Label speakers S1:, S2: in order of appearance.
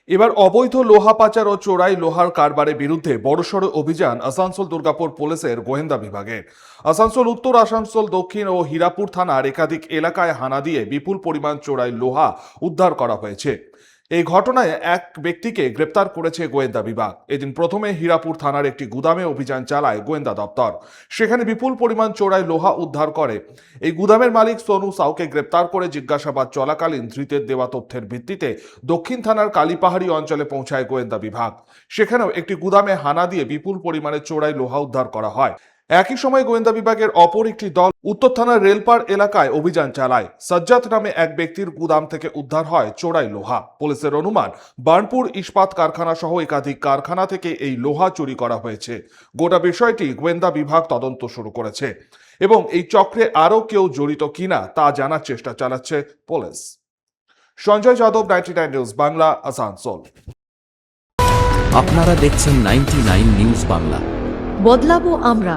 S1: এবার অবৈধ লোহা পাচার ও চোরাই লোহার কারবারের বিরুদ্ধে বড়সড় অভিযান আসানসোল দুর্গাপুর পুলিশের গোয়েন্দা বিভাগের। আসানসোল উত্তর, আসানসোল দক্ষিণ ও হীরাপুর থানার একাধিক এলাকায় হানা দিয়ে বিপুল পরিমাণ চোরাই লোহা উদ্ধার করা হয়েছে। এই ঘটনায় এক ব্যক্তিকে গ্রেপ্তার করেছে গোয়েন্দা বিভাগ। এদিন প্রথমে হীরাপুর থানার একটি গুদামে অভিযান চালায় গোয়েন্দা দপ্তর। সেখানে বিপুল পরিমাণ চোরাই লোহা উদ্ধার করে। এই গুদামের মালিক সোনু সাউকে গ্রেপ্তার করে জিজ্ঞাসাবাদ চলাকালীন ধৃতের দেওয়া তথ্যের ভিত্তিতে দক্ষিণ থানার কালীপাহাড়ি অঞ্চলে পৌঁছায় গোয়েন্দা বিভাগ। সেখানেও একটি গুদামে হানা দিয়ে বিপুল পরিমাণে চোরাই লোহা উদ্ধার করা হয়। একই সময় গোয়েন্দা বিভাগের অপর একটি দল উত্তর থানার রেলপাড় এলাকায় অভিযান চালায়। সাজ্জাদ নামে এক ব্যক্তির গুদাম থেকে উদ্ধার হয় চোরাই লোহা। পুলিশের অনুমান, বার্নপুর ইস্পাত কারখানা সহ একাধিক কারখানা থেকে এই লোহা চুরি করা হয়েছে। গোটা বিষয়টি গোয়েন্দা বিভাগ তদন্ত শুরু করেছে এবং এই চক্রে আরও কেউ জড়িত কিনা তা জানার চেষ্টা চালাচ্ছে পুলিশ। সঞ্জয় যাদব, 99 নিউজ বাংলা, আসানসোল।
S2: আপনারা দেখছেন 99 নিউজ বাংলা।
S3: বদলাবো আমরা।